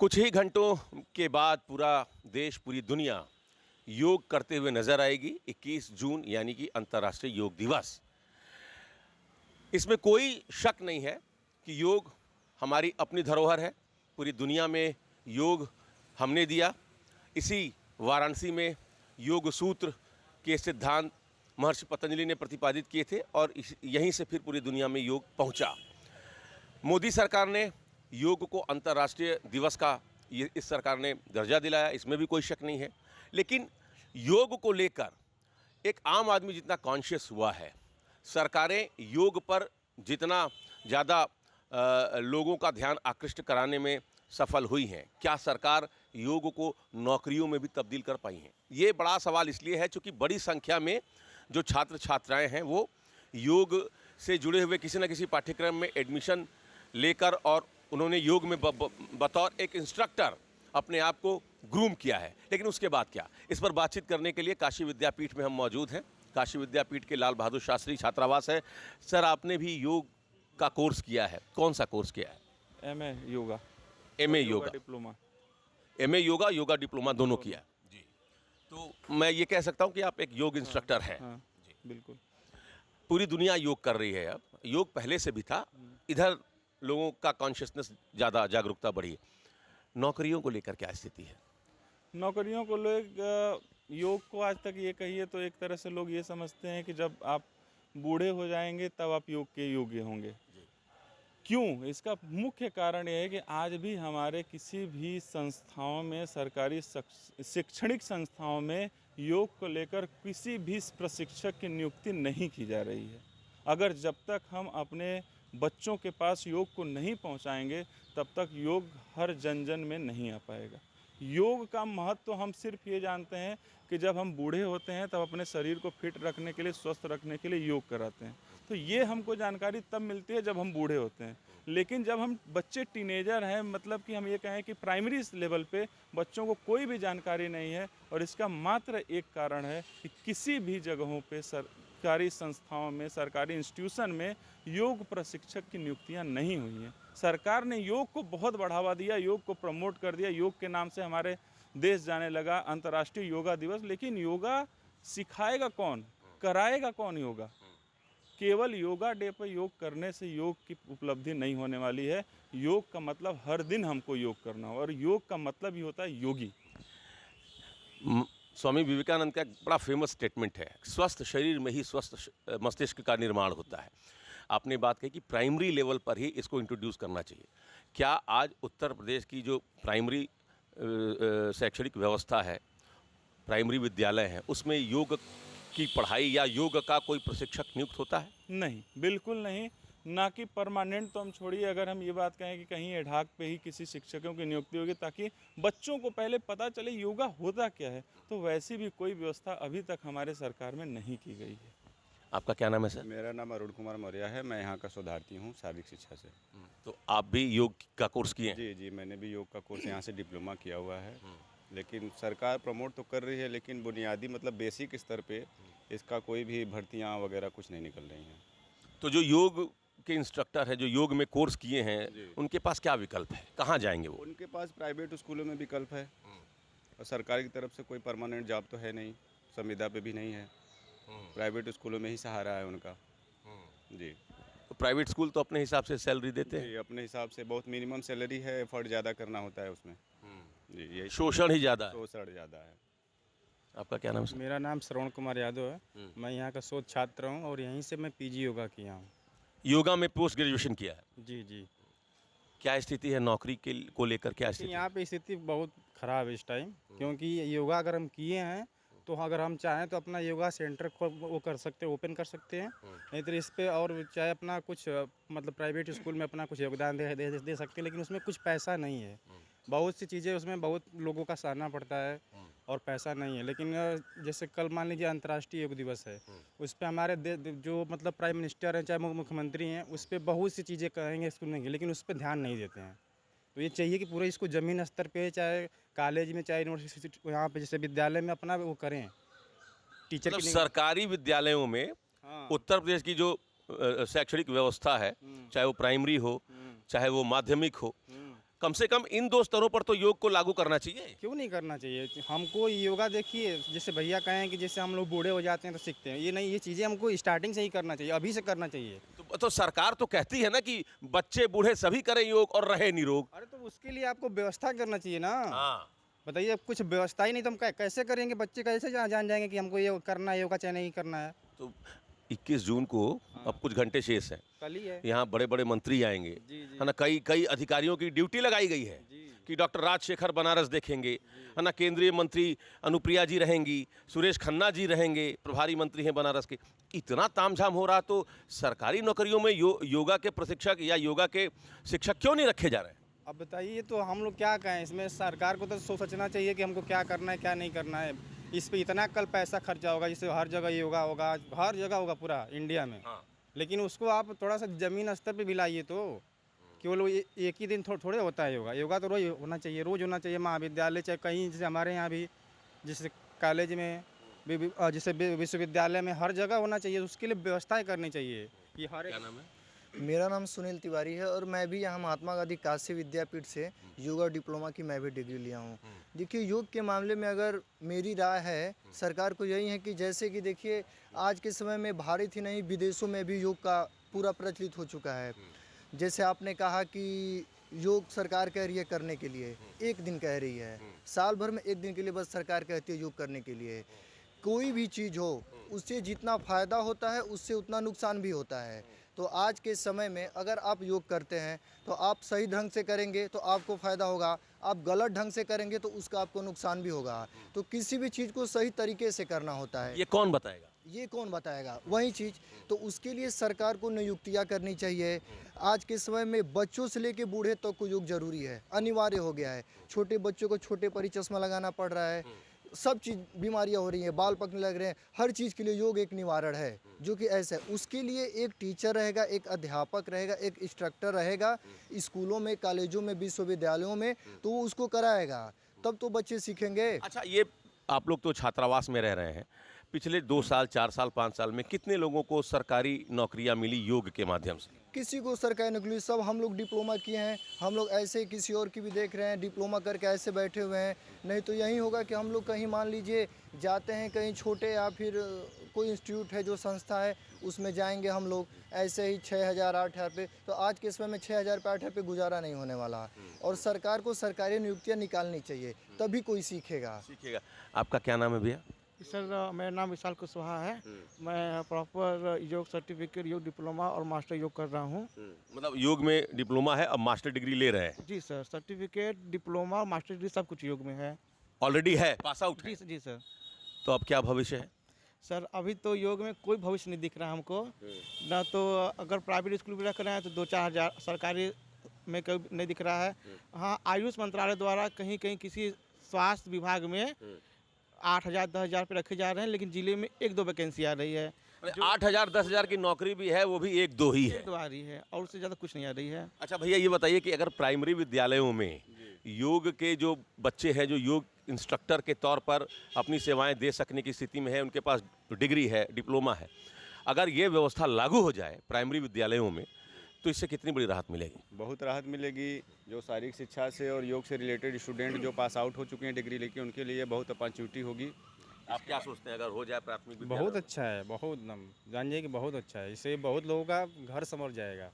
कुछ ही घंटों के बाद पूरा देश, पूरी दुनिया योग करते हुए नजर आएगी। 21 जून यानी कि अंतर्राष्ट्रीय योग दिवस। इसमें कोई शक नहीं है कि योग हमारी अपनी धरोहर है। पूरी दुनिया में योग हमने दिया। इसी वाराणसी में योग सूत्र के सिद्धांत महर्षि पतंजलि ने प्रतिपादित किए थे और यहीं से फिर पूरी दुनिया में योग पहुंचा। मोदी सरकार ने योग को अंतर्राष्ट्रीय दिवस का इस सरकार ने दर्जा दिलाया, इसमें भी कोई शक नहीं है। लेकिन योग को लेकर एक आम आदमी जितना कॉन्शियस हुआ है, सरकारें योग पर जितना ज़्यादा लोगों का ध्यान आकृष्ट कराने में सफल हुई हैं, क्या सरकार योग को नौकरियों में भी तब्दील कर पाई हैं? ये बड़ा सवाल इसलिए है क्योंकि बड़ी संख्या में जो छात्र छात्राएं हैं वो योग से जुड़े हुए किसी न किसी पाठ्यक्रम में एडमिशन लेकर और उन्होंने योग में बतौर एक इंस्ट्रक्टर अपने आप को ग्रूम किया है। लेकिन उसके बाद क्या, इस पर बातचीत करने के लिए काशी विद्यापीठ में हम मौजूद हैं। काशी विद्यापीठ के लाल बहादुर शास्त्री छात्रावास है। सर, आपने भी योग का कोर्स किया है, कौन सा कोर्स किया है? MA yoga. MA yoga diploma. MA yoga, yoga diploma दोनों किया जी। तो मैं ये कह सकता हूँ कि आप एक योग इंस्ट्रक्टर हैं। हाँ, बिल्कुल। पूरी दुनिया योग कर रही है। अब योग पहले से भी था, इधर लोगों का कॉन्शियसनेस ज़्यादा, जागरूकता बढ़ी है। नौकरियों को लेकर क्या स्थिति है? नौकरियों को लोग योग को आज तक ये कहिए तो एक तरह से लोग ये समझते हैं कि जब आप बूढ़े हो जाएंगे तब आप योग के योग्य होंगे। क्यों? इसका मुख्य कारण यह है कि आज भी हमारे किसी भी संस्थाओं में, सरकारी शैक्षणिक संस्थाओं में योग को लेकर किसी भी प्रशिक्षक की नियुक्ति नहीं की जा रही है। अगर जब तक हम अपने बच्चों के पास योग को नहीं पहुंचाएंगे तब तक योग हर जन जन में नहीं आ पाएगा। योग का महत्व तो हम सिर्फ ये जानते हैं कि जब हम बूढ़े होते हैं तब अपने शरीर को फिट रखने के लिए, स्वस्थ रखने के लिए योग कराते हैं। तो ये हमको जानकारी तब मिलती है जब हम बूढ़े होते हैं। लेकिन जब हम बच्चे टीनेजर हैं, मतलब कि हम ये कहें कि प्राइमरी लेवल पे बच्चों को कोई भी जानकारी नहीं है, और इसका मात्र एक कारण है कि किसी भी जगहों पे सरकारी संस्थाओं में, सरकारी इंस्टीट्यूशन में योग प्रशिक्षक की नियुक्तियां नहीं हुई हैं। सरकार ने योग को बहुत बढ़ावा दिया, योग को प्रमोट कर दिया, योग के नाम से हमारे देश जाने लगा अंतर्राष्ट्रीय योगा दिवस। लेकिन योगा सिखाएगा कौन, कराएगा कौन योगा? केवल योगा डे पर योग करने से योग की उपलब्धि नहीं होने वाली है। योग का मतलब हर दिन हमको योग करना हो, और योग का मतलब ही होता है योगी। स्वामी विवेकानंद का एक बड़ा फेमस स्टेटमेंट है, स्वस्थ शरीर में ही स्वस्थ मस्तिष्क का निर्माण होता है। आपने बात कही कि प्राइमरी लेवल पर ही इसको इंट्रोड्यूस करना चाहिए। क्या आज उत्तर प्रदेश की जो प्राइमरी शैक्षणिक व्यवस्था है, प्राइमरी विद्यालय हैं, उसमें योग की पढ़ाई या योग का कोई प्रशिक्षक नियुक्त होता है? नहीं, बिल्कुल नहीं। ना कि परमानेंट तो हम छोड़िए, अगर हम ये बात कहें कि कहीं एडहाक पे ही किसी शिक्षकों की नियुक्ति होगी ताकि बच्चों को पहले पता चले योगा होता क्या है, तो वैसी भी कोई व्यवस्था अभी तक हमारे सरकार में नहीं की गई है। आपका क्या नाम है सर? मेरा नाम अरुण कुमार मौर्य है। मैं यहाँ का शोधार्थी हूँ शारीरिक शिक्षा से। तो आप भी योग का कोर्स किए हैं? जी जी, मैंने भी योग का कोर्स यहाँ से डिप्लोमा किया हुआ है। लेकिन सरकार प्रमोट तो कर रही है, लेकिन बुनियादी मतलब बेसिक स्तर पे इसका कोई भी भर्तियाँ वगैरह कुछ नहीं निकल रही हैं। तो जो योग के इंस्ट्रक्टर हैं, जो योग में कोर्स किए हैं, उनके पास क्या विकल्प है, कहाँ जाएंगे वो? उनके पास प्राइवेट स्कूलों में विकल्प है, और सरकार की तरफ से कोई परमानेंट जॉब तो है नहीं, संविदा पे भी नहीं है। प्राइवेट स्कूलों में ही सहारा है उनका। जी। तो प्राइवेट स्कूल तो अपने हिसाब से सैलरी देते हैं? जी, अपने हिसाब से बहुत मिनिमम सैलरी है, एफर्ट ज़्यादा करना होता है उसमें। जी, यही शोषण ही ज़्यादा है। शोषण ज़्यादा है। आपका क्या नाम है? मेरा नाम श्रवण कुमार यादव है। मैं यहाँ का शोध छात्र हूँ और यहीं से मैं पीजी योगा किया हूँ। योगा में पोस्ट ग्रेजुएशन किया है? जी जी। क्या स्थिति है नौकरी के को लेकर, क्या स्थिति? यहाँ पे स्थिति बहुत ख़राब है इस टाइम, क्योंकि योगा अगर हम किए हैं तो अगर हम चाहें तो अपना योगा सेंटर वो कर सकते हैं, ओपन कर सकते हैं। नहीं तो इस पे और चाहे अपना कुछ मतलब प्राइवेट स्कूल में अपना कुछ योगदान दे सकते हैं, लेकिन उसमें कुछ पैसा नहीं है। बहुत सी चीज़ें उसमें बहुत लोगों का सहना पड़ता है और पैसा नहीं है। लेकिन जैसे कल मान लीजिए अंतर्राष्ट्रीय योग दिवस है, उस पर हमारे जो मतलब प्राइम मिनिस्टर हैं, चाहे मुख्यमंत्री हैं, उस पर बहुत सी चीज़ें कहेंगे, सुनेंगे, लेकिन उस पर ध्यान नहीं देते हैं। तो ये चाहिए कि पूरे इसको ज़मीन स्तर पे, चाहे कॉलेज में, चाहे यूनिवर्सिटी, यहाँ पे जैसे विद्यालय में अपना वो करें टीचर मतलब की सरकारी विद्यालयों में उत्तर प्रदेश की जो शैक्षणिक व्यवस्था है, चाहे वो प्राइमरी हो, चाहे वो माध्यमिक हो, कम से कम इन 2 स्तरों पर तो योग को लागू करना चाहिए। क्यों नहीं करना चाहिए? हमको योगा देखिए, जैसे भैया कहें कि जैसे हम लोग बूढ़े हो जाते हैं तो सीखते हैं, ये नहीं, ये चीज़ें हमको स्टार्टिंग से ही करना चाहिए, अभी से करना चाहिए। तो सरकार तो कहती है ना कि बच्चे बूढ़े सभी करें योग और रहे निरोग। अरे तो उसके लिए आपको व्यवस्था करना चाहिए ना। हाँ, बताइए, अब कुछ व्यवस्था ही नहीं तो हम कैसे करेंगे? बच्चे कैसे जान जाएंगे कि हमको ये करना है, योगा चाहे नहीं करना है? तो 21 जून को अब कुछ घंटे शेष हैं। कल ही है। यहाँ बड़े बड़े मंत्री आएंगे, जी, जी। है ना। कई कई अधिकारियों की ड्यूटी लगाई गई है जी। कि डॉक्टर राजशेखर बनारस देखेंगे, है ना। केंद्रीय मंत्री अनुप्रिया जी रहेंगी, सुरेश खन्ना जी रहेंगे, प्रभारी मंत्री हैं बनारस के। इतना तामझाम हो रहा तो सरकारी नौकरियों में योगा के प्रशिक्षक या योगा के शिक्षक क्यों नहीं रखे जा रहे हैं? अब बताइए, तो हम लोग क्या कहें इसमें? सरकार को तो सोचना चाहिए कि हमको क्या करना है, क्या नहीं करना है। इस पे इतना कल पैसा खर्चा होगा, जिससे हर जगह योगा होगा, हर जगह होगा पूरा इंडिया में। हाँ। लेकिन उसको आप थोड़ा सा ज़मीन स्तर पे भी लाइए तो। केवल वो एक ही दिन थोड़े होता है योगा। योगा तो रोज़ होना चाहिए, रोज़ होना चाहिए। महाविद्यालय चाहे कहीं, जैसे हमारे यहाँ भी, जैसे कॉलेज में, जैसे विश्वविद्यालय में, हर जगह होना चाहिए। उसके लिए व्यवस्थाएं करनी चाहिए कि हर क्या नाम है? मेरा नाम सुनील तिवारी है और मैं भी यहाँ महात्मा गांधी काशी विद्यापीठ से योगा डिप्लोमा की मैं भी डिग्री लिया हूँ। देखिए, योग के मामले में अगर मेरी राय है सरकार को यही है कि जैसे कि देखिए, आज के समय में भारत ही नहीं विदेशों में भी योग का पूरा प्रचलित हो चुका है। जैसे आपने कहा कि योग सरकार कह रही है करने के लिए, एक दिन कह रही है, साल भर में एक दिन के लिए बस सरकार कहती है योग करने के लिए। कोई भी चीज़ हो, उससे जितना फ़ायदा होता है उससे उतना नुकसान भी होता है। तो आज के समय में अगर आप योग करते हैं तो आप सही ढंग से करेंगे तो आपको फ़ायदा होगा, आप गलत ढंग से करेंगे तो उसका आपको नुकसान भी होगा। तो किसी भी चीज़ को सही तरीके से करना होता है। ये कौन बताएगा? ये कौन बताएगा? वही चीज़ तो उसके लिए सरकार को नियुक्तियाँ करनी चाहिए। आज के समय में बच्चों से लेके बूढ़े तक को योग जरूरी है, अनिवार्य हो गया है। छोटे बच्चों को छोटे पर ही चश्मा लगाना पड़ रहा है, सब चीज़ बीमारियां हो रही हैं, बाल पकने लग रहे हैं। हर चीज़ के लिए योग एक निवारण है, जो कि ऐसा है। उसके लिए एक टीचर रहेगा, एक अध्यापक रहेगा, एक इंस्ट्रक्टर रहेगा स्कूलों में, कॉलेजों में, विश्वविद्यालयों में, तो वो उसको कराएगा, तब तो बच्चे सीखेंगे। अच्छा, ये आप लोग तो छात्रावास में रह रहे हैं। पिछले 2 साल, 4 साल, 5 साल में कितने लोगों को सरकारी नौकरियां मिली योग के माध्यम से? किसी को सरकारी नौकरी, सब हम लोग डिप्लोमा किए हैं। हम लोग ऐसे ही किसी और की भी देख रहे हैं, डिप्लोमा करके ऐसे बैठे हुए हैं। नहीं तो यही होगा कि हम लोग कहीं मान लीजिए जाते हैं कहीं छोटे, या फिर कोई इंस्टीट्यूट है जो संस्था है उसमें जाएंगे हम लोग, ऐसे ही 6,000 8,000 पे। तो आज के समय में 6,000 पे 8,000 पे गुजारा नहीं होने वाला। और सरकार को सरकारी नियुक्तियाँ निकालनी चाहिए, तभी कोई सीखेगा। आपका क्या नाम है भैया? सर, मेरा नाम विशाल कुशवाहा है। मैं प्रॉपर योग सर्टिफिकेट, योग डिप्लोमा और मास्टर योग कर रहा हूँ। मतलब योग में डिप्लोमा है, अब मास्टर डिग्री ले रहे हैं? जी सर, सर्टिफिकेट, डिप्लोमा और मास्टर डिग्री सब कुछ योग में है। ऑलरेडी है, पास आउट है? जी सर। तो अब क्या भविष्य है? सर, अभी तो योग में कोई भविष्य नहीं दिख रहा हमको। ना तो अगर प्राइवेट स्कूल में रख रहे हैं तो 2-4 हज़ार, सरकारी में कोई नहीं दिख रहा है। हाँ, आयुष मंत्रालय द्वारा कहीं कहीं किसी स्वास्थ्य विभाग में 8,000 10,000 पे रखे जा रहे हैं, लेकिन जिले में 1-2 वैकेंसी आ रही है। 8,000 10,000 की नौकरी भी है, वो भी 1-2 ही है। 1-2 आ रही है और उससे ज़्यादा कुछ नहीं आ रही है। अच्छा भैया, ये बताइए कि अगर प्राइमरी विद्यालयों में योग के जो बच्चे हैं, जो योग इंस्ट्रक्टर के तौर पर अपनी सेवाएं दे सकने की स्थिति में है, उनके पास डिग्री है, डिप्लोमा है, अगर ये व्यवस्था लागू हो जाए प्राइमरी विद्यालयों में, तो इससे कितनी बड़ी राहत मिलेगी? बहुत राहत मिलेगी। जो शारीरिक शिक्षा से और योग से रिलेटेड स्टूडेंट जो पास आउट हो चुके हैं डिग्री लेके, उनके लिए बहुत अपॉर्चुनिटी होगी। आप क्या सोचते हैं अगर हो जाए प्राथमिक विद्यालय? बहुत अच्छा है, बहुत जानिए कि बहुत अच्छा है। इससे बहुत लोगों का घर संवर जाएगा,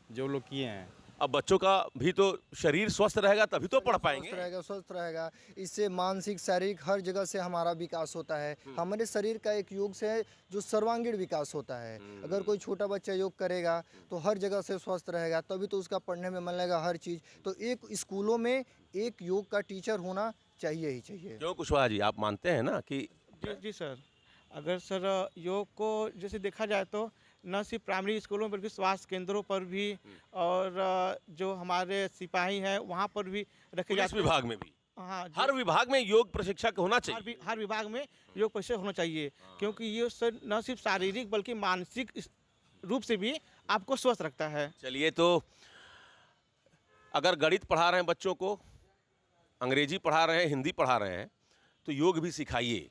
जो लोग किए हैं। अब बच्चों का भी तो शरीर स्वस्थ रहेगा, तभी तो पढ़ पाएंगे। स्वस्थ रहेगा। इससे मानसिक, शारीरिक हर जगह से हमारा विकास होता है। हमारे शरीर का एक योग से है जो सर्वांगीण विकास होता है। अगर कोई छोटा बच्चा योग करेगा तो हर जगह से स्वस्थ रहेगा, तभी तो उसका पढ़ने में मन लगेगा, हर चीज़। तो एक स्कूलों में एक योग का टीचर होना चाहिए ही चाहिए। क्यों कुशवाहा जी, आप मानते हैं ना कि जी सर, अगर सर योग को जैसे देखा जाए तो न सिर्फ प्राइमरी स्कूलों बल्कि स्वास्थ्य केंद्रों पर भी, और जो हमारे सिपाही हैं वहाँ पर भी रखे पुलिस जाते हैं। विभाग में भी, हाँ, हर विभाग में योग प्रशिक्षक होना चाहिए। हर विभाग में योग प्रशिक्षक होना चाहिए, क्योंकि ये सर न सिर्फ शारीरिक बल्कि मानसिक रूप से भी आपको स्वस्थ रखता है। चलिए, तो अगर गणित पढ़ा रहे हैं बच्चों को, अंग्रेजी पढ़ा रहे हैं, हिंदी पढ़ा रहे हैं, तो योग भी सिखाइए।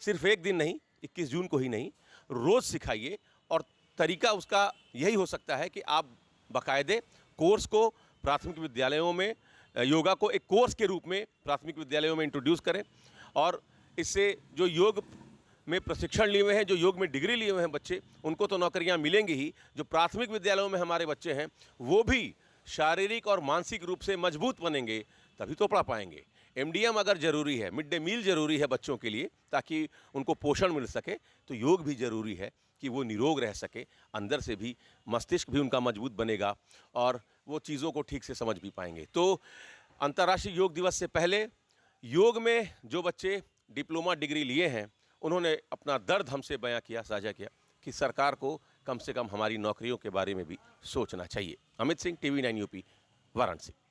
सिर्फ एक दिन नहीं, 21 जून को ही नहीं, रोज़ सिखाइए। और तरीका उसका यही हो सकता है कि आप बाकायदे कोर्स को प्राथमिक विद्यालयों में योगा को एक कोर्स के रूप में प्राथमिक विद्यालयों में इंट्रोड्यूस करें और इससे जो योग में प्रशिक्षण लिए हुए हैं, जो योग में डिग्री लिए हुए हैं बच्चे, उनको तो नौकरियां मिलेंगी ही। जो प्राथमिक विद्यालयों में हमारे बच्चे हैं वो भी शारीरिक और मानसिक रूप से मजबूत बनेंगे, तभी तो पढ़ पाएंगे। एमडीएम अगर ज़रूरी है, मिड डे मील ज़रूरी है बच्चों के लिए ताकि उनको पोषण मिल सके, तो योग भी ज़रूरी है कि वो निरोग रह सके, अंदर से भी, मस्तिष्क भी उनका मजबूत बनेगा और वो चीज़ों को ठीक से समझ भी पाएंगे। तो अंतर्राष्ट्रीय योग दिवस से पहले योग में जो बच्चे डिप्लोमा डिग्री लिए हैं, उन्होंने अपना दर्द हमसे बयां किया, साझा किया कि सरकार को कम से कम हमारी नौकरियों के बारे में भी सोचना चाहिए। Amit Singh, TV9 UP, Varanasi.